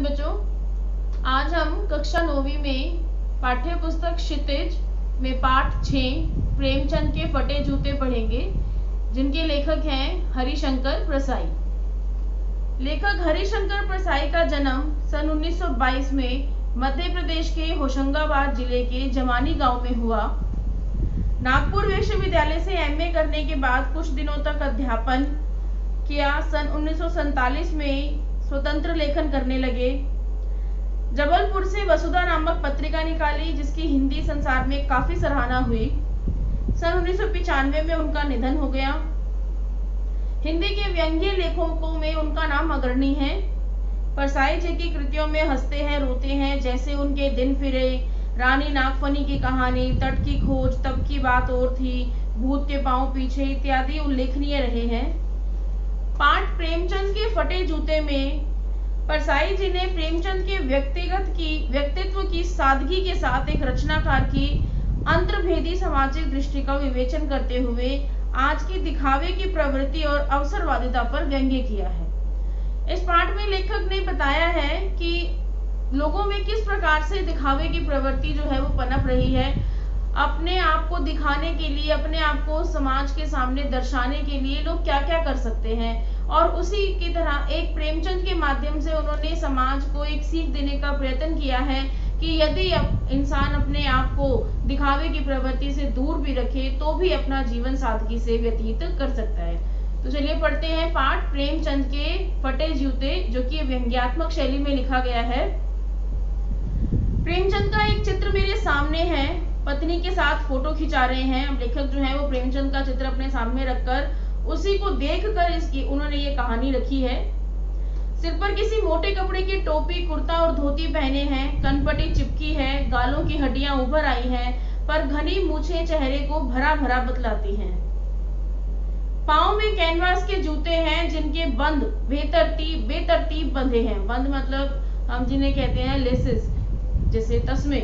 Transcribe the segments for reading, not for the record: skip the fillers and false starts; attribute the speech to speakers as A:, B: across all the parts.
A: बच्चों, आज हम कक्षा 9वीं में पाठ्य पुस्तक क्षितिज में पाठ 6 प्रेमचंद के फटे जूते पढ़ेंगे, जिनके लेखक हैं हरिशंकर प्रसाई। लेखक हरिशंकर प्रसाई का जन्म सन 1922 में मध्य प्रदेश के होशंगाबाद जिले के जमानी गांव में हुआ। नागपुर विश्वविद्यालय से एमए करने के बाद कुछ दिनों तक अध्यापन किया। सन 1947 में स्वतंत्र लेखन करने लगे। जबलपुर से वसुधा नामक पत्रिका निकाली, जिसकी हिंदी संसार में काफी सराहना हुई। सन 1995 में उनका निधन हो गया। हिंदी के व्यंग्य लेखकों में उनका नाम अग्रणी है। परसाई जी की कृतियों में हंसते हैं, रोते हैं, जैसे उनके दिन फिरे, रानी नागफनी की कहानी, तट की खोज, तब की बात और थी, भूत के पांव पीछे इत्यादि उल्लेखनीय रहे हैं। पाठ प्रेमचंद के फटे जूते में परसाई जी ने प्रेमचंद के व्यक्तित्व की सादगी के साथ एक रचनाकार की अंतर्भेदी सामाजिक दृष्टि का विवेचन करते हुए आज की दिखावे की प्रवृत्ति और अवसरवादिता पर व्यंग्य किया है। इस पाठ में लेखक ने बताया है कि लोगों में किस प्रकार से दिखावे की प्रवृत्ति जो है वो पनप रही है। अपने आप को दिखाने के लिए, अपने आप को समाज के सामने दर्शाने के लिए लोग क्या क्या कर सकते हैं, और उसी की तरह एक प्रेमचंद के माध्यम से उन्होंने समाज को एक सीख देने का प्रयत्न किया है कि यदि इंसान अपने आप को दिखावे की प्रवृत्ति से दूर भी रखे तो भी अपना जीवन सादगी से व्यतीत कर सकता है। तो चलिए पढ़ते हैं पाठ प्रेमचंद के फटे जूते, जो कि व्यंग्यात्मक शैली में लिखा गया है। प्रेमचंद का एक चित्र मेरे सामने है। पत्नी के साथ फोटो खिंचा रहे हैं। अब लेखक जो है वो प्रेमचंद का चित्र अपने सामने रखकर उसी को देखकर इसकी उन्होंने ये कहानी रखी है। सिर पर किसी मोटे कपड़े की टोपी, कुर्ता और धोती पहने हैं। कनपटी चिपकी है, गालों की हड्डियां उभर आई हैं, पर घनी मूछें चेहरे को भरा भरा बतलाती हैं। पांव में कैनवास के जूते हैं, जिनके बंद बेतरतीब बंधे हैं। बंद मतलब हम जिन्हें कहते हैं लेसेस, जैसे तस्मे,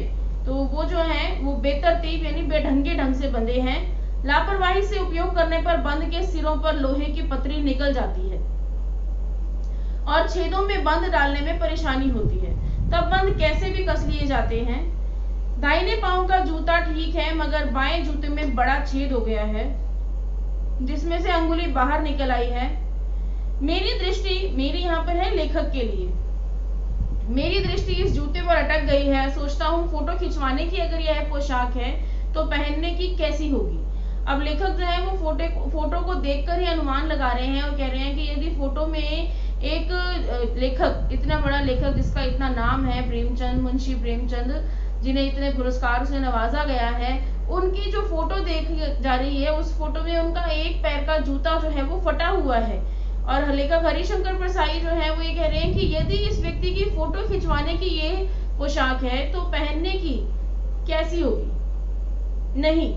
A: तो वो जो है वो बेतरतीब यानी बेढंगे ढंग से बंधे हैं। लापरवाही से उपयोग करने पर बंद के सिरों पर लोहे की पतरी निकल जाती है और छेदों में बंद डालने में परेशानी होती है। तब बंद कैसे भी कस लिए जाते हैं। दाहिने पांव का जूता ठीक है, मगर बाएं जूते में बड़ा छेद हो गया है, जिसमें से अंगुली बाहर निकल आई है। मेरी दृष्टि, मेरी यहाँ पर है लेखक के लिए, मेरी दृष्टि इस जूते पर अटक गई है। सोचता हूँ फोटो खिंचवाने की अगर यह पोशाक है तो पहनने की कैसी होगी। अब लेखक जो है वो फोटो को देखकर ही अनुमान लगा रहे हैं और कह रहे हैं कि यदि फोटो में एक लेखक, इतना बड़ा लेखक जिसका इतना नाम है, प्रेमचंद, मुंशी प्रेमचंद, जिन्हें इतने पुरस्कारों से नवाजा गया है, उनकी जो फोटो देखी जा रही है, उस फोटो में उनका एक पैर का जूता जो है वो फटा हुआ है। और लेखक हरिशंकर प्रसाई जो है वो ये कह रहे हैं कि यदि इस व्यक्ति की फोटो खिंचवाने की ये पोशाक है तो पहनने की कैसी होगी। नहीं,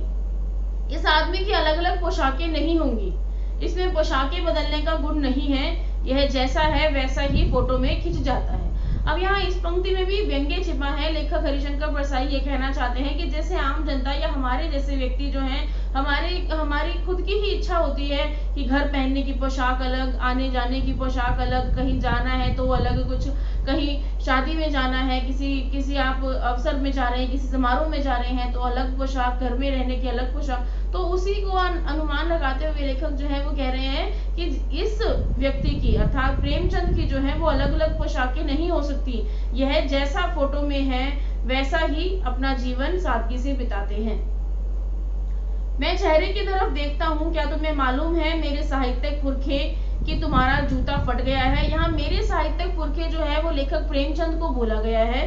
A: इस आदमी की अलग अलग पोशाकें नहीं होंगी, इसमें पोशाकें बदलने का गुण नहीं है, यह जैसा है वैसा ही फोटो में खिंच जाता है। अब यहाँ इस पंक्ति में भी व्यंग्य छिपा है। लेखक हरिशंकर प्रसाई ये कहना चाहते हैं कि जैसे आम जनता या हमारे जैसे व्यक्ति जो हैं, हमारी खुद की ही इच्छा होती है कि घर पहनने की पोशाक अलग, आने जाने की पोशाक अलग, कहीं जाना है तो अलग, कुछ कहीं शादी में जाना है, किसी आप अवसर में जा रहे हैं, किसी समारोह में जा रहे हैं तो अलग पोशाक, घर में रहने की अलग पोशाक। तो उसी को अनुमान लगाते हुए लेखक जो है वो कह रहे हैं कि इस व्यक्ति की अर्थात प्रेमचंद की जो है वो अलग अलग पोशाकें नहीं हो सकती। यह जैसा फोटो में है वैसा ही अपना जीवन सादगी से बिताते हैं। मैं चेहरे की तरफ देखता हूँ, क्या तुम्हें मालूम है मेरे साहित्यिक पुरखे कि तुम्हारा जूता फट गया है। यहाँ मेरे साहित्यिक पुरखे जो है वो लेखक प्रेमचंद को बोला गया है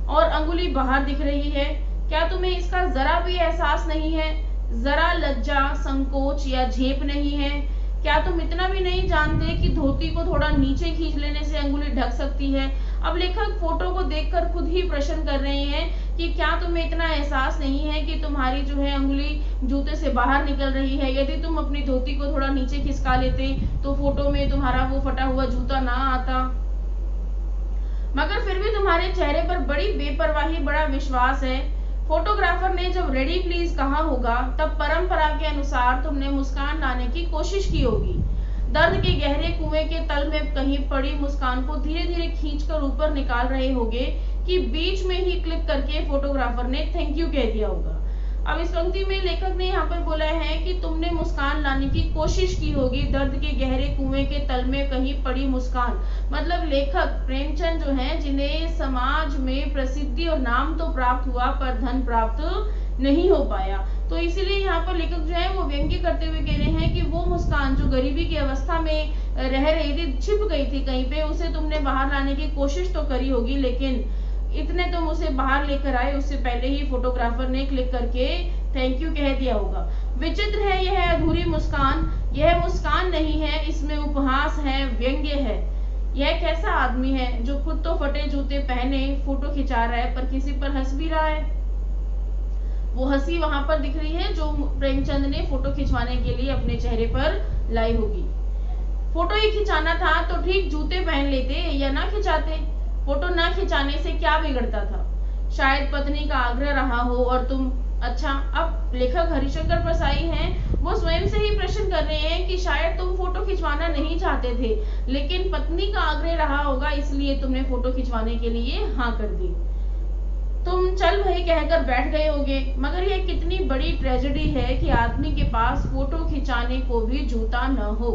A: और अंगुली बाहर दिख रही है। क्या तुम्हें इसका जरा भी एहसास नहीं है, जरा लज्जा, संकोच या झेप नहीं है। क्या तुम इतना भी नहीं जानते कि धोती को थोड़ा नीचे खींच लेने से अंगुली ढक सकती है। अब लेखक फोटो को देखकर खुद ही प्रश्न कर रहे हैं कि क्या तुम्हें इतना एहसास नहीं है कि तुम्हारी जो है अंगुली जूते से बाहर निकल रही है। यदि तुम अपनी धोती को थोड़ा नीचे खिसका लेते तो फोटो में तुम्हारा वो फटा हुआ जूता ना आता। मगर फिर भी तुम्हारे चेहरे पर बड़ी बेपरवाही, बड़ा विश्वास है। फोटोग्राफर ने जब रेडी प्लीज कहा होगा तब परंपरा के अनुसार तुमने मुस्कान लाने की कोशिश की होगी। दर्द के गहरे कुएं के तल में कहीं पड़ी मुस्कान को धीरे धीरे खींचकर ऊपर निकाल रहे होगे कि बीच में ही क्लिक करके फोटोग्राफर ने थैंक यू कह दिया होगा। अब इस पंक्ति में लेखक ने यहाँ पर बोला है कि तुमने मुस्कान लाने की कोशिश की होगी दर्द के गहरे कुएं के तल में कहीं पड़ी मुस्कान। मतलब लेखक प्रेमचंद जो हैं, जिन्हें समाज में प्रसिद्धि और नाम तो प्राप्त हुआ पर धन प्राप्त नहीं हो पाया, तो इसीलिए यहाँ पर लेखक जो है वो व्यंग्य करते हुए कह रहे हैं कि वो मुस्कान जो गरीबी की अवस्था में रह रही थी, छिप गई थी कहीं पे, उसे तुमने बाहर लाने की कोशिश तो करी होगी, लेकिन इतने तुम उसे बाहर लेकर आए उससे पहले ही फोटोग्राफर ने क्लिक करके थैंक यू कह दिया होगा। विचित्र है यह अधूरी मुस्कान, यह मुस्कान नहीं है, इसमें उपहास है, व्यंग्य है। यह कैसा आदमी है जो खुद तो फटे जूते पहने फोटो खिंचा रहा है पर किसी पर हंस भी रहा है। वो हंसी वहां पर दिख रही है जो प्रेमचंद ने फोटो खिंचवाने के लिए अपने चेहरे पर लाई होगी। फोटो ही खिंचाना था तो ठीक जूते पहन लेते या ना खिंचाते, फोटो ना खिंचाने से क्या बिगड़ता था। शायद पत्नी का आग्रह रहा हो और तुम, अच्छा अब लेखक हरिशंकर परसाई हैं, वो स्वयं से ही प्रश्न कर रहे हैं कि शायद तुम फोटो खिंचवाना नहीं चाहते थे लेकिन पत्नी का आग्रह रहा होगा इसलिए तुमने फोटो खिंचवाने के लिए हाँ कर दी। तुम चल भाई कहकर बैठ गए होगे, मगर यह कितनी बड़ी ट्रेजेडी है कि आदमी के पास फोटो खिंचाने को भी जूता न हो।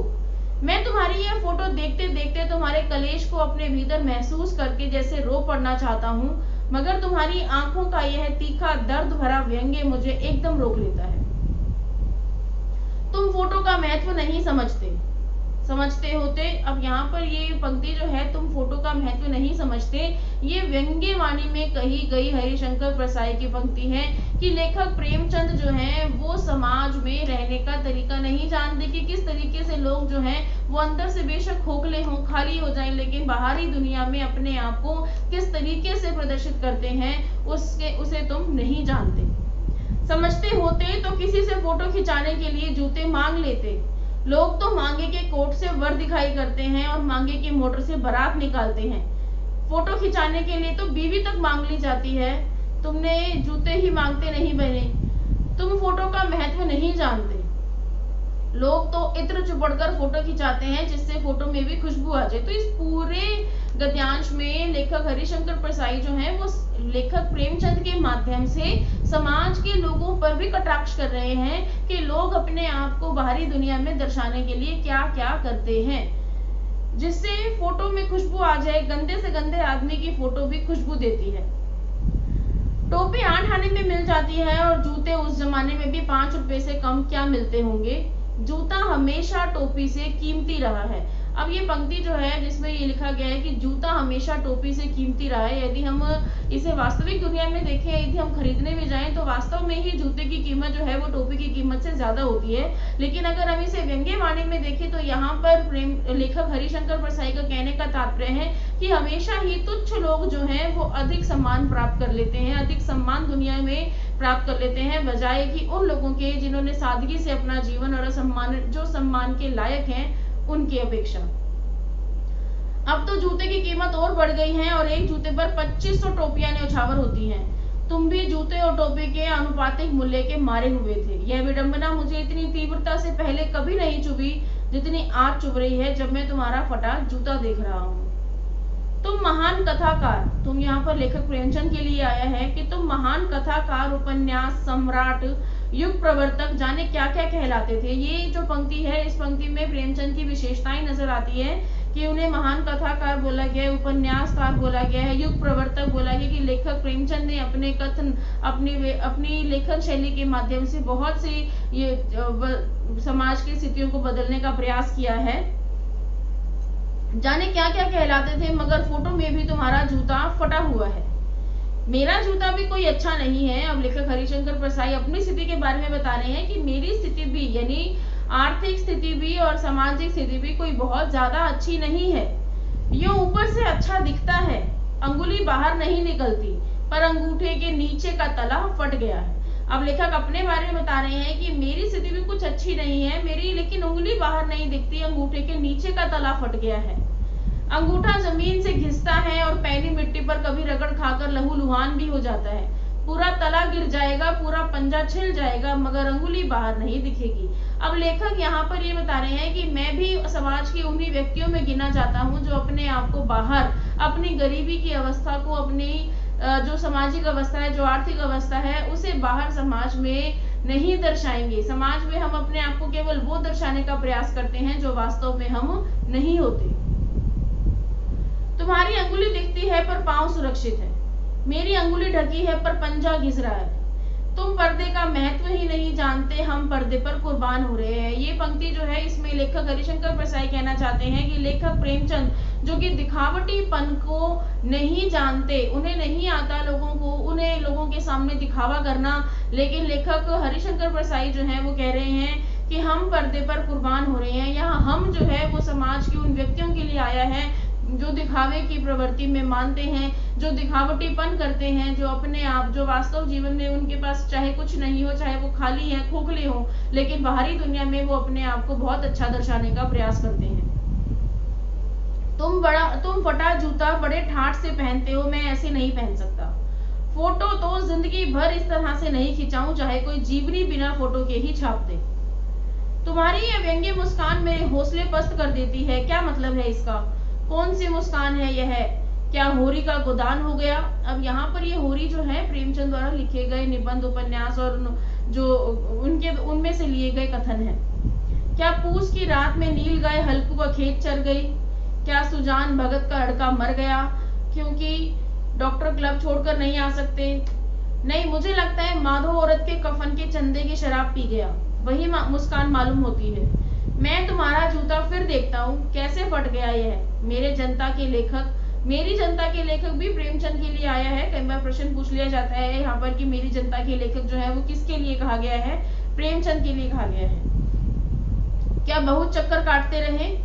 A: मैं तुम्हारी यह फोटो देखते देखते तुम्हारे कलेश को अपने भीतर महसूस करके जैसे रो पड़ना चाहता हूँ, मगर तुम्हारी आंखों का यह तीखा दर्द भरा व्यंग्य मुझे एकदम रोक लेता है। तुम फोटो का महत्व नहीं समझते होते। अब यहाँ पर ये पंक्ति जो है, तुम फोटो का महत्व नहीं समझते, ये व्यंग्य वाणी में कही गई हरिशंकर परसाई की पंक्ति है कि लेखक प्रेमचंद जो हैं वो समाज में रहने का तरीका नहीं जानते कि किस तरीके से लोग जो हैं वो अंदर से बेशक खोखले हों, खाली हो जाएं, लेकिन बाहरी दुनिया में अपने आप को किस तरीके से प्रदर्शित करते हैं उसे तुम नहीं जानते। समझते होते तो किसी से फोटो खिंचाने के लिए जूते मांग लेते। लोग तो मांगे के कोट से वर दिखाई करते हैं और मांगे की मोटर से बारात निकालते हैं। फोटो खिंचाने के लिए तो बीवी तक मांग ली जाती है, तुमने जूते ही मांगते नहीं बने। तुम फोटो का महत्व नहीं जानते। लोग तो इत्र चुपड़कर फोटो खिंचाते हैं जिससे फोटो में भी खुशबू आ जाए। तो इस पूरे गद्यांश में लेखक हरिशंकर परसाई जो हैं वो लेखक प्रेमचंद के माध्यम से समाज के लोगों पर भी कटाक्ष कर रहे हैं कि लोग अपने आप को बाहरी दुनिया में दर्शाने के लिए क्या क्या करते हैं जिससे फोटो में खुशबू आ जाए। गंदे से गंदे आदमी की फोटो भी खुशबू देती है। टोपी 8 आने में मिल जाती है और जूते उस जमाने में भी 5 रुपए से कम क्या मिलते होंगे। जूता हमेशा टोपी से कीमती रहा है। अब ये पंक्ति जो है जिसमें ये लिखा गया है कि जूता हमेशा टोपी से कीमती रहा है, यदि हम इसे वास्तविक दुनिया में देखें, यदि हम खरीदने भी जाएं तो वास्तव में ही जूते की कीमत जो है वो टोपी की कीमत से ज्यादा होती है। लेकिन अगर हम इसे व्यंग्य वाणी में देखें तो यहाँ पर लेखक हरिशंकर परसाई का कहने का तात्पर्य है कि हमेशा ही तुच्छ लोग जो हैं वो अधिक सम्मान प्राप्त कर लेते हैं, अधिक सम्मान दुनिया में प्राप्त कर लेते हैं, बजाय कि उन लोगों के जिन्होंने सादगी से अपना जीवन और सम्मान के लायक हैं उनकी अपेक्षा। अब तो जूते की कीमत और बढ़ गई है और एक जूते पर 2500 टोपियां न्यौछावर होती हैं। तुम भी जूते और टोपी के आनुपातिक मूल्य के मारे हुए थे। यह विडंबना मुझे इतनी तीव्रता से पहले कभी नहीं चुभी जितनी आज चुभ रही है जब मैं तुम्हारा फटा जूता देख रहा हूँ। तुम महान कथाकार, तुम यहाँ पर लेखक प्रेमचंद के लिए आया है कि तुम महान कथाकार, उपन्यास सम्राट, युग प्रवर्तक, जाने क्या क्या कहलाते थे। ये जो पंक्ति है, इस पंक्ति में प्रेमचंद की विशेषताएं नजर आती है कि उन्हें महान कथाकार बोला गया है, उपन्यासकार बोला गया है, युग प्रवर्तक बोला गया कि लेखक प्रेमचंद ने अपने कथन अपनी लेखन शैली के माध्यम से बहुत सी ये समाज की स्थितियों को बदलने का प्रयास किया है। जाने क्या क्या कहलाते थे, मगर फोटो में भी तुम्हारा जूता फटा हुआ है। मेरा जूता भी कोई अच्छा नहीं है। अब लेखक हरिशंकर परसाई अपनी स्थिति के बारे में बता रहे हैं कि मेरी स्थिति भी, यानी आर्थिक स्थिति भी और सामाजिक स्थिति भी कोई बहुत ज्यादा अच्छी नहीं है। ये ऊपर से अच्छा दिखता है, अंगुली बाहर नहीं निकलती, पर अंगूठे के नीचे का तला फट गया है। अब लेखक अपने बारे में बता रहे हैं कि मेरी स्थिति भी कुछ अच्छी नहीं है, मेरी लेकिन उंगली बाहर नहीं दिखती, अंगूठे के नीचे का तला फट गया है। अंगूठा जमीन से घिसता है और पैनी मिट्टी पर कभी रगड़ खाकर लहूलुहान भी हो जाता है। पूरा तला गिर जाएगा, पूरा पंजा छिल जाएगा, मगर अंगुली बाहर नहीं दिखेगी। अब लेखक यहाँ पर ये बता रहे हैं कि मैं भी समाज के उन्हीं व्यक्तियों में गिना जाता हूँ जो अपने आप को बाहर, अपनी गरीबी की अवस्था को, अपनी जो सामाजिक अवस्था है, जो आर्थिक अवस्था है, उसे बाहर समाज में नहीं दर्शाएंगे। समाज में हम अपने आप को केवल वो दर्शाने का प्रयास करते हैं जो वास्तव में हम नहीं होते। तुम्हारी अंगुली दिखती है पर पांव सुरक्षित है, मेरी अंगुली ढकी है पर पंजा घिस रहा है। तुम पर्दे का महत्व ही नहीं जानते, हम पर्दे पर कुर्बान हो रहे हैं। ये पंक्ति जो है, इसमें लेखक हरिशंकर प्रसाई कहना चाहते हैं कि लेखक प्रेमचंद जो कि दिखावटीपन को नहीं जानते, उन्हें नहीं आता लोगों को, उन्हें लोगों के सामने दिखावा करना, लेकिन लेखक हरिशंकर प्रसाई जो है वो कह रहे हैं कि हम पर्दे पर कुर्बान हो रहे हैं। यहाँ हम जो है वो समाज के उन व्यक्तियों के लिए आया है जो दिखावे की प्रवृत्ति में मानते हैं, जो दिखावटीपन करते हैं, जो अपने आप, जो वास्तव जीवन में उनके पास चाहे कुछ नहीं हो, चाहे वो खाली है, खोखले हो, लेकिन बाहरी दुनिया में वो अपने आप को बहुत अच्छा दर्शाने का प्रयास करते हैं। तुम फटा जूता बड़े ठाठ से पहनते हो, मैं ऐसे नहीं पहन सकता। फोटो तो जिंदगी भर इस तरह से नहीं खिंचाऊं, चाहे कोई जीवनी बिना फोटो के ही छाप दे। तुम्हारी ये व्यंग्य मुस्कान मेरे हौसले पस्त कर देती है। क्या मतलब है इसका? कौन सी मुस्कान है यह? क्या होरी का गोदान हो गया? अब यहाँ पर ये होरी जो है प्रेमचंद द्वारा लिखे गए निबंध, उपन्यास और जो उनमें से लिए गए कथन है। क्या पूस की रात में नील गाय हल्कू का खेत चर गई? क्या सुजान भगत का लड़का मर गया क्योंकि डॉक्टर क्लब छोड़कर नहीं आ सकते? नहीं, मुझे लगता है माधो औरत के कफन के चंदे की शराब पी गया, वही मुस्कान मालूम होती है। मैं तुम्हारा जूता फिर देखता हूँ, कैसे फट गया यह। मेरी जनता के लेखक भी प्रेमचंद के लिए आया है। कई बार प्रश्न पूछ लिया जाता है यहाँ पर कि मेरी जनता के लेखक जो है वो किसके लिए कहा गया है? प्रेमचंद के लिए कहा गया है। क्या बहुत चक्कर काटते रहे?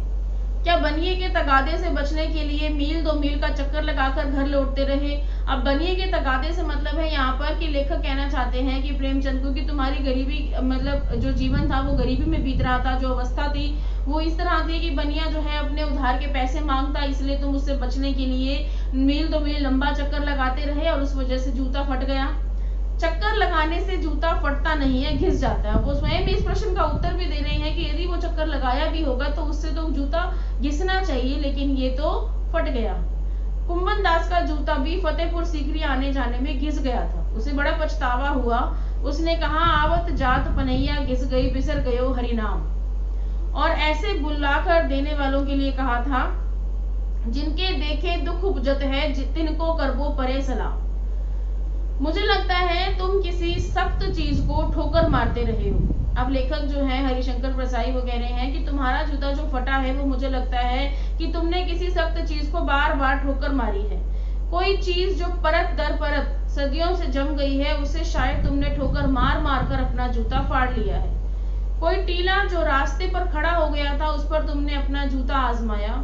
A: क्या बनिए के तगादे से बचने के लिए मील 2 मील का चक्कर लगाकर घर लौटते रहे? अब बनिए के तगादे से मतलब है यहाँ पर कि लेखक कहना चाहते हैं कि प्रेमचंद को कि तुम्हारी गरीबी, मतलब जो जीवन था वो गरीबी में बीत रहा था, जो अवस्था थी वो इस तरह थी कि बनिया जो है अपने उधार के पैसे मांगता, इसलिए तुम उससे बचने के लिए मील 2 मील लंबा चक्कर लगाते रहे और उस वजह से जूता फट गया। चक्कर लगाने से जूता फटता नहीं है, घिस जाता है। वो स्वयं इस प्रश्न का उत्तर भी दे रहे हैं कि यदि वो चक्कर लगाया भी होगा तो उससे तो जूता घिसना चाहिए, लेकिन ये तो फट गया। कुंभन दास का जूता भी फतेहपुर सीकरी आने जाने में घिस गया था, उसे बड़ा पछतावा हुआ। उसने कहा, आवत जात पनैया घिस गई, बिसर गयो हरिनाम। और ऐसे बुलाकर देने वालों के लिए कहा था, जिनके देखे दुख उपजत है, तिनको करबो परे सलाम। मुझे लगता है तुम किसी सख्त चीज को ठोकर मारते रहे हो। अब लेखक जो है हरिशंकर प्रसाई वो कह रहे हैं कि तुम्हारा जूता जो फटा है वो मुझे लगता है कि तुमने किसी सख्त चीज को बार बार ठोकर मारी है। कोई चीज जो परत दर परत सदियों से जम गई है, उसे शायद तुमने ठोकर मार मार कर अपना जूता फाड़ लिया है। कोई टीला जो रास्ते पर खड़ा हो गया था, उस पर तुमने अपना जूता आजमाया।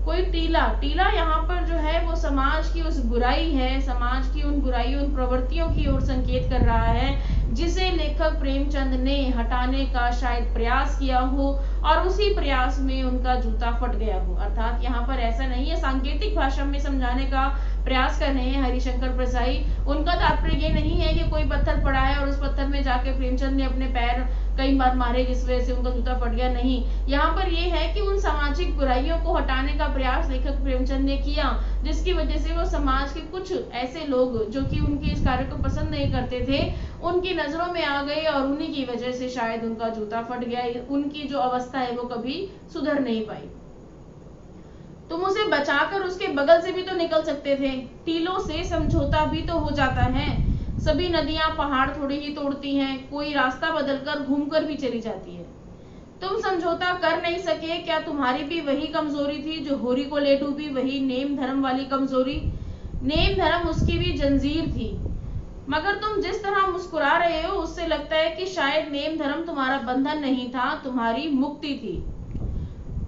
A: कोई टीला यहाँ पर जो है वो समाज की उस बुराई है, समाज की उन बुराइयों, उन प्रवृत्तियों की ओर संकेत कर रहा है जिसे लेखक प्रेमचंद ने हटाने का शायद प्रयास किया हो और उसी प्रयास में उनका जूता फट गया हो। अर्थात यहाँ पर ऐसा नहीं है, सांकेतिक भाषा में समझाने का प्रयास कर रहे हैं हरिशंकर प्रसाई। उनका तात्पर्य ये नहीं है कि कोई पत्थर पड़ा है और उस पत्थर में जाके प्रेमचंद ने अपने पैर कई बार मारे जिस वजह से उनका जूता फट गया, नहीं। यहाँ पर ये है कि उन सामाजिक बुराइयों को हटाने का प्रयास लेखक प्रेमचंद ने किया, जिसकी वजह से वो समाज के कुछ ऐसे लोग जो कि उनके इस कार्य को पसंद नहीं करते थे, उनकी नजरों में आ गए और उन्हीं की वजह से शायद उनका जूता फट गया। उनकी जो अवस्था है वो कभी सुधर नहीं पाई। तुम उसे बचाकर उसके बगल से भी तो निकल सकते थे। टीलों से समझौता भी तो हो जाता है। सभी नदियां पहाड़ थोड़ी ही तोड़ती हैं, कोई रास्ता बदलकर घूमकर भी चली जाती है। तुम समझौता कर नहीं सके, क्या तुम्हारी भी वही कमजोरी थी जो होरी को ले डूबी, वही नेम धर्म वाली कमजोरी? नेम धर्म उसकी भी जंजीर थी, मगर तुम जिस तरह मुस्कुरा रहे हो उससे लगता है कि शायद नेम धर्म तुम्हारा बंधन नहीं था, तुम्हारी मुक्ति थी।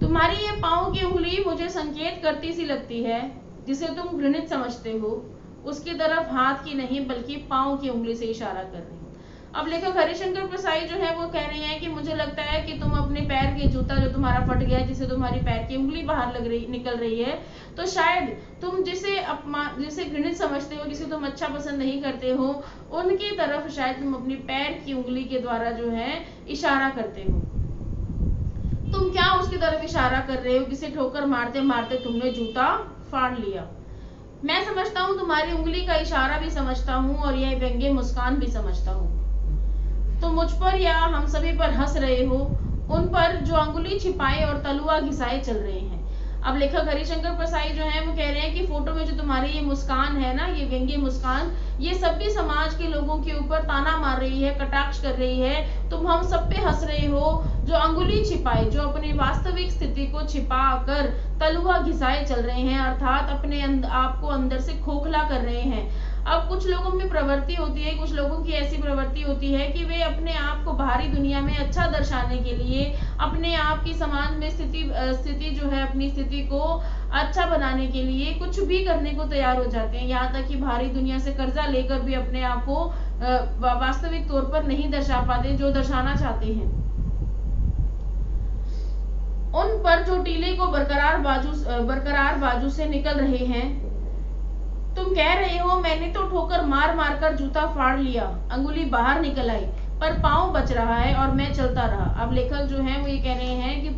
A: तुम्हारी ये पांव की उंगली मुझे संकेत करती सी लगती है, जिसे तुम घृणित समझते हो, उसकी तरफ हाथ की नहीं बल्कि पांव की उंगली से इशारा कर रही हो। अब लेखक हरिशंकर प्रसाई जो है वो कह रहे हैं कि मुझे लगता है कि तुम अपने पैर के जूता जो तुम्हारा फट गया है, जिससे तुम्हारी पैर की उंगली बाहर निकल रही है, तो शायद तुम जिसे घृणित समझते हो, जिसे तुम अच्छा पसंद नहीं करते हो, उनकी तरफ शायद तुम अपनी पैर की उंगली के द्वारा जो है इशारा करते हो। तुम क्या उसकी तरफ इशारा कर रहे हो, किसे ठोकर मारते मारते तुमने जूता फाड़ लिया। मैं समझता हूँ तुम्हारी उंगली का इशारा भी समझता हूँ और यह व्यंग्य मुस्कान भी समझता हूँ। तुम मुझ पर या हम सभी पर हंस रहे हो, उन पर जो अंगुली छिपाए और तलुआ घिसाए चल रहे हैं। अब लेखक हरिशंकर प्रसाई जो है वो कह रहे हैं कि फोटो में जो तुम्हारी ये मुस्कान है ना, ये व्यंग्य मुस्कान, ये सभी समाज के लोगों के ऊपर ताना मार रही है, कटाक्ष कर रही है। तुम हम सब पे हंस रहे हो, जो अंगुली छिपाए, जो अपनी वास्तविक स्थिति को छिपा कर तलुआ घिसाए चल रहे हैं, अर्थात अपने आप को अंदर से खोखला कर रहे हैं। अब कुछ लोगों में प्रवृत्ति होती है, कुछ लोगों की ऐसी प्रवृत्ति होती है कि वे अपने आप को बाहरी दुनिया में अच्छा दर्शाने के लिए, अपने आप की समाज में स्थिति जो है, अपनी स्थिति को अच्छा बनाने के लिए कुछ भी करने को तैयार हो जाते हैं, यहाँ तक कि बाहरी दुनिया से कर्जा लेकर भी अपने आप को वास्तविक तौर पर नहीं दर्शा पाते जो दर्शाना चाहते हैं। उन पर जो टीले को बरकरार बाजू से निकल रहे हैं। तुम कह रहे हो मैंने तो ठोकर मार मार कर जूता फाड़ लिया, अंगुली बाहर निकल आई, पर पांव बच रहा है और मैं चलता रहा। अब लेखक जो है वो ये कह रहे हैं कि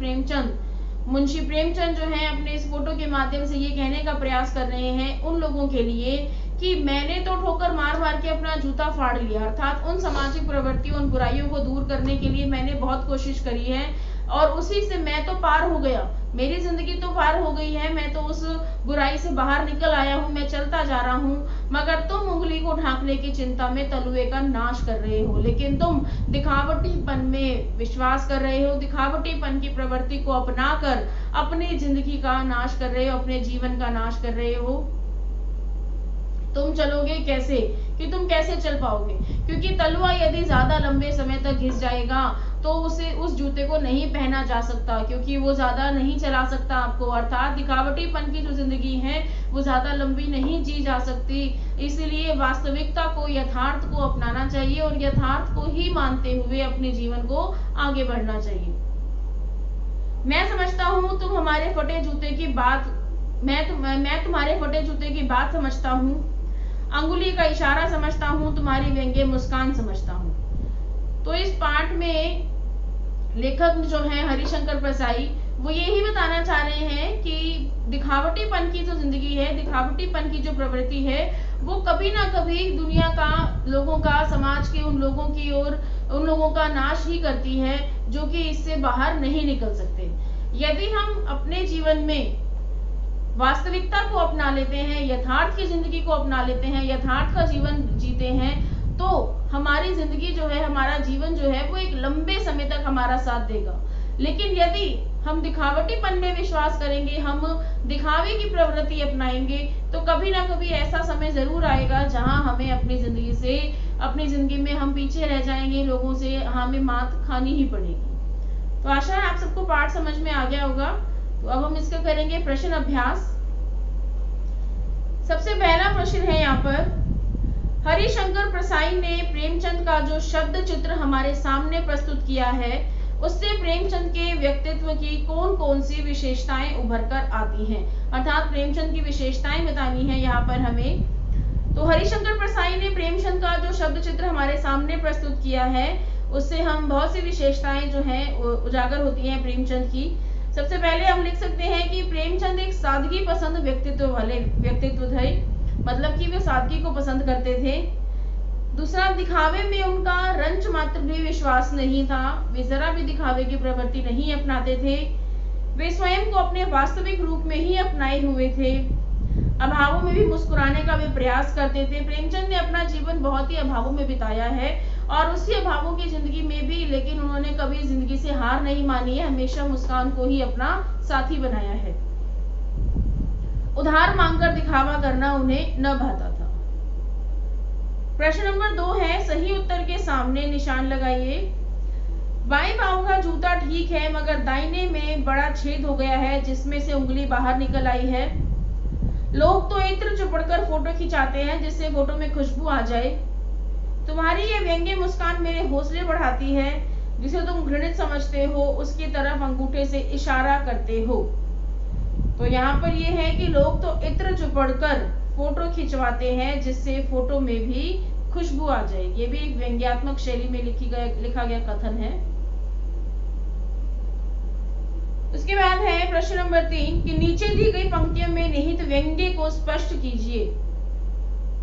A: मुंशी प्रेमचंद जो है अपने इस फोटो के माध्यम से ये कहने का प्रयास कर रहे हैं उन लोगों के लिए कि मैंने तो ठोकर मार मार के अपना जूता फाड़ लिया, अर्थात उन सामाजिक प्रवृत्तियों, उन बुराइयों को दूर करने के लिए मैंने बहुत कोशिश करी है और उसी से मैं तो पार हो गया, मेरी जिंदगी तो पार हो गई है, मैं तो उस बुराई से बाहर निकल आया हूँ, मैं चलता जा रहा हूँ, मगर तुम उंगली को ढांकने की चिंता में तलुए का नाश कर रहे हो। लेकिन तुम दिखावटीपन में विश्वास कर रहे हो, दिखावटीपन की प्रवृत्ति को अपनाकर अपनी जिंदगी का नाश कर रहे हो, अपने जीवन का नाश कर रहे हो। तुम चलोगे कैसे, कि तुम कैसे चल पाओगे, क्योंकि तलुआ यदि ज्यादा लंबे समय तक घिस जाएगा तो उस जूते को नहीं पहना जा सकता, क्योंकि वो ज्यादा नहीं चला सकता आपको, अर्थात दिखावटीपन की जो जिंदगी है वो ज्यादा लंबी नहीं जी जा सकती। इसलिए वास्तविकता को, यथार्थ को अपनाना चाहिए और यथार्थ को ही मानते हुए अपने जीवन को आगे बढ़ना चाहिए। मैं समझता हूँ तुम हमारे फटे जूते की बात मैं तुम्हारे फटे जूते की बात समझता हूँ, अंगुली का इशारा समझता हूँ, तुम्हारी व्यंग्य मुस्कान समझता हूँ। तो इस पाठ में लेखक जो है हरिशंकर प्रसाई वो यही बताना चाह रहे हैं कि दिखावटीपन की जो जिंदगी है, दिखावटीपन की जो प्रवृत्ति है, वो कभी ना कभी दुनिया का, लोगों का, समाज के उन लोगों की ओर, उन लोगों का नाश ही करती है जो कि इससे बाहर नहीं निकल सकते। यदि हम अपने जीवन में वास्तविकता को अपना लेते हैं, यथार्थ की जिंदगी को अपना लेते हैं, यथार्थ का जीवन जीते हैं, तो हमारी जिंदगी जो है, हमारा जीवन जो है वो एक लंबे समय तक हमारा साथ देगा। लेकिन यदि हम दिखावटीपन में विश्वास करेंगे, हम दिखावे की प्रवृत्ति अपनाएंगे, तो कभी ना कभी ऐसा समय जरूर आएगा जहां हमें अपनी जिंदगी में हम पीछे रह जाएंगे, लोगों से हमें मात खानी ही पड़ेगी। तो आशा है आप सबको पाठ समझ में आ गया होगा। तो अब हम इसका करेंगे प्रश्न अभ्यास। सबसे पहला प्रश्न है यहाँ पर, हरिशंकर प्रसाई ने प्रेमचंद का जो शब्द चित्र हमारे सामने प्रस्तुत किया है, उससे प्रेमचंद के व्यक्तित्व की कौन कौन सी विशेषताएं उभर कर आती हैं, अर्थात प्रेमचंद की विशेषताएं बतानी है यहाँ पर हमें। तो हरिशंकर प्रसाई ने प्रेमचंद का जो शब्द चित्र हमारे सामने प्रस्तुत किया है, उससे हम बहुत सी विशेषताएं जो है उजागर होती हैं प्रेमचंद की। सबसे पहले हम लिख सकते हैं कि प्रेमचंद एक सादगी पसंद व्यक्तित्व थे, मतलब कि वे सादगी को पसंद करते थे। दूसरा, दिखावे में उनका रंच मात्र भी विश्वास नहीं था, वे जरा भी दिखावे की प्रवृत्ति नहीं अपनाते थे, वे स्वयं को अपने वास्तविक रूप में ही अपनाए हुए थे। अभावों में भी मुस्कुराने का वे प्रयास करते थे। प्रेमचंद ने अपना जीवन बहुत ही अभावों में बिताया है और उसी अभावों की जिंदगी में भी, लेकिन उन्होंने कभी जिंदगी से हार नहीं मानी है, हमेशा मुस्कान को ही अपना साथी बनाया है। उधार मांगकर दिखावा करना उन्हें न भाता था। प्रश्न नंबर 2 है, सही उत्तर के सामने निशान लगाइए। बाएं पांव का जूता ठीक है, मगर दाहिने में बड़ा छेद हो गया है जिसमें से उंगली बाहर निकल आई है। लोग तो इत्र चिपड़कर फोटो खिंचाते हैं जिससे फोटो में खुशबू आ जाए। तुम्हारी ये व्यंग्य मुस्कान मेरे हौसले बढ़ाती है, जिसे तुम घृणित समझते हो उसकी तरफ अंगूठे से इशारा करते हो। तो यहाँ पर ये है कि लोग तो इत्र चुपड़कर फोटो खिंचवाते हैं जिससे फोटो में भी खुशबू आ जाए। ये भी एक व्यंग्यात्मक शैली में लिखा गया कथन है। उसके बाद है प्रश्न नंबर 3 कि नीचे दी गई पंक्तियों में निहित व्यंग्य को स्पष्ट कीजिए।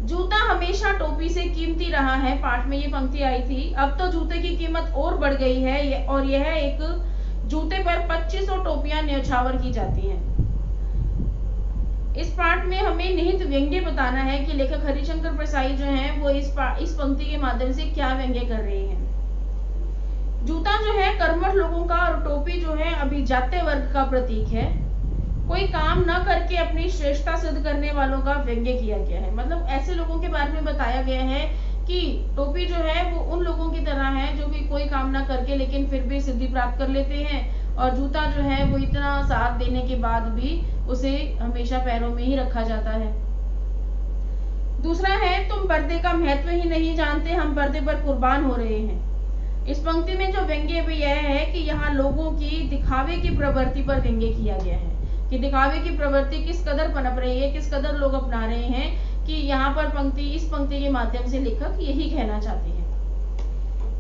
A: जूता हमेशा टोपी से कीमती रहा है, पाठ में ये पंक्ति आई थी। अब तो जूते की कीमत और बढ़ गई है और यह एक जूते पर 2500 टोपियां न्यौछावर की जाती हैं। इस पाठ में हमें निहित व्यंग्य बताना है कि लेखक हरिशंकर प्रसाई जो हैं वो इस पंक्ति के माध्यम से क्या व्यंग्य कर रहे हैं। जूता जो है कर्मठ लोगों का और टोपी जो है अभिजात्य वर्ग का प्रतीक है। कोई काम न करके अपनी श्रेष्ठता सिद्ध करने वालों का व्यंग्य किया गया है। मतलब ऐसे लोगों के बारे में बताया गया है कि टोपी जो है वो उन लोगों की तरह है जो कि कोई काम ना करके लेकिन फिर भी सिद्धि प्राप्त कर लेते हैं, और जूता जो है वो इतना साथ देने के बाद भी उसे हमेशा पैरों में ही रखा जाता है। दूसरा है तुम पर्दे का महत्व ही नहीं जानते, हम पर्दे पर कुर्बान हो रहे हैं। इस पंक्ति में जो व्यंग्य भी यह है कि यहाँ लोगों की दिखावे की प्रवृत्ति पर व्यंग्य किया गया है कि दिखावे की प्रवृत्ति किस कदर पनप रही है, किस कदर लोग अपना रहे हैं, कि यहाँ पर इस पंक्ति के माध्यम से लेखक यही कहना चाहते हैं।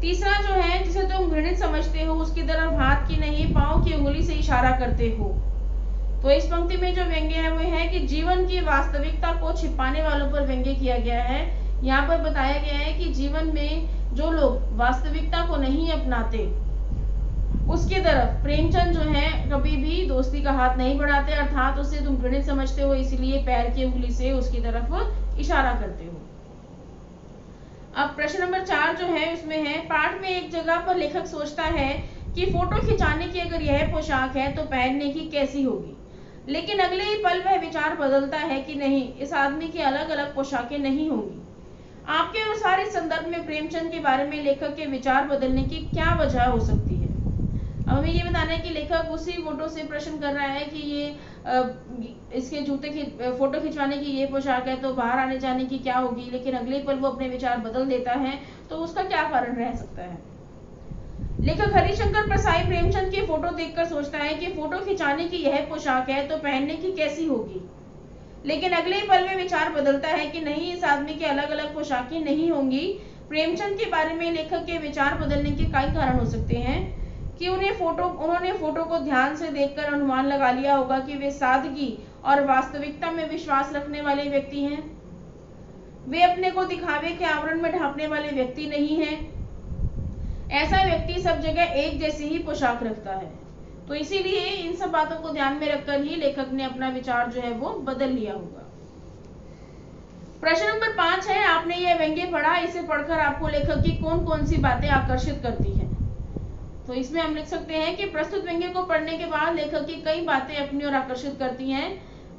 A: तीसरा जो है जिसे तुम घृणित समझते हो उसकी तरफ हाथ की नहीं पांव की उंगली से इशारा करते हो। तो इस पंक्ति में जो व्यंग्य है वो है कि जीवन की वास्तविकता को छिपाने वालों पर व्यंग्य किया गया है। यहाँ पर बताया गया है कि जीवन में जो लोग वास्तविकता को नहीं अपनाते उसकी तरफ प्रेमचंद जो है कभी भी दोस्ती का हाथ नहीं बढ़ाते, अर्थात उसे तुम घृणित समझते हो इसलिए पैर की उंगली से उसकी तरफ इशारा करते हो। अब प्रश्न नंबर 4 जो है उसमें है पाठ में एक जगह पर लेखक सोचता है कि फोटो खिंचाने की अगर यह पोशाक है तो पहनने की कैसी होगी, लेकिन अगले ही पल वह विचार बदलता है कि नहीं, इस आदमी की अलग अलग पोशाकें नहीं होंगी। आपके अनुसार इस संदर्भ में प्रेमचंद के बारे में लेखक के विचार बदलने की क्या वजह हो सकती है? अब हमें ये बताना है कि लेखक उसी फोटो से प्रश्न कर रहा है कि ये इसके जूते की फोटो खिंचवाने की ये पोशाक है तो बाहर आने जाने की क्या होगी, लेकिन अगले पल वो अपने विचार बदल देता है, तो उसका क्या कारण रह सकता है? लेखक हरिशंकर प्रसाई प्रेमचंद की फोटो देखकर सोचता है कि फोटो खिंचाने की यह पोशाक है तो पहनने की कैसी होगी, लेकिन अगले ही पल में विचार बदलता है कि नहीं, इस आदमी की अलग अलग पोशाकें नहीं होंगी। प्रेमचंद के बारे में लेखक के विचार बदलने के कई कारण हो सकते हैं कि उन्होंने फोटो को ध्यान से देखकर अनुमान लगा लिया होगा कि वे सादगी और वास्तविकता में विश्वास रखने वाले व्यक्ति हैं। वे अपने को दिखावे के आवरण में ढांपने वाले व्यक्ति नहीं हैं। ऐसा व्यक्ति सब जगह एक जैसी ही पोशाक रखता है। तो इसीलिए इन सब बातों को ध्यान में रखकर ही लेखक ने अपना विचार जो है वो बदल लिया होगा। प्रश्न नंबर 5 है आपने यह व्यंग्य पढ़ा, इसे पढ़कर आपको लेखक की कौन कौन सी बातें आकर्षित करती हैं? तो इसमें हम लिख सकते हैं कि प्रस्तुत व्यंग्य को पढ़ने के बाद लेखक की कई बातें अपनी ओर आकर्षित करती हैं।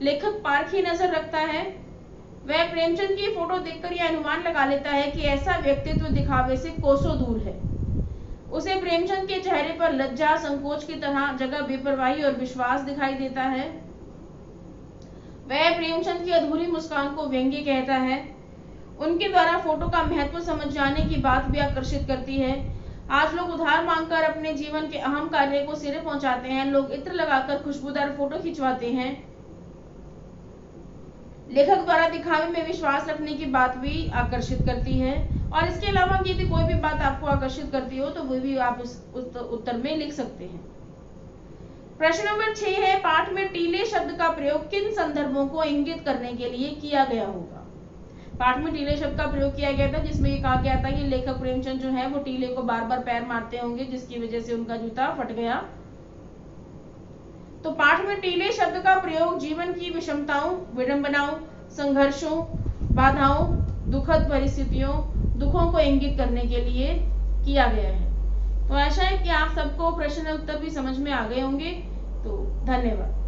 A: लेखक पारखी नजर रखता है। वह प्रेमचंद की फोटो देखकर यह अनुमान लगा लेता है कि ऐसा व्यक्तित्व दिखावे से कोसों दूर है। उसे प्रेमचंद के चेहरे पर लज्जा संकोच की तरह जगह बेपरवाही और विश्वास दिखाई देता है। वह प्रेमचंद की अधूरी मुस्कान को व्यंग्य कहता है। उनके द्वारा फोटो का महत्व समझ जाने की बात भी आकर्षित करती है। आज लोग उधार मांगकर अपने जीवन के अहम कार्य को सिरे पहुंचाते हैं। लोग इत्र लगाकर खुशबूदार फोटो खिंचवाते हैं। लेखक द्वारा दिखावे में विश्वास रखने की बात भी आकर्षित करती है। और इसके अलावा यदि कोई भी बात आपको आकर्षित करती हो तो वो भी आप उस उत्तर में लिख सकते हैं। प्रश्न नंबर 6 है पाठ में टीले शब्द का प्रयोग किन संदर्भों को इंगित करने के लिए किया गया होगा? पाठ में टीले शब्द का प्रयोग किया गया था जिसमें ये कहा गया था कि लेखक प्रेमचंद जो है वो टीले को बार बार पैर मारते होंगे जिसकी वजह से उनका जूता फट गया। तो पाठ में टीले शब्द का प्रयोग जीवन की विषमताओं, विडंबनाओं, संघर्षों, बाधाओं, दुखद परिस्थितियों, दुखों को इंगित करने के लिए किया गया है। तो आशा है कि आप सबको प्रश्न उत्तर भी समझ में आ गए होंगे। तो धन्यवाद।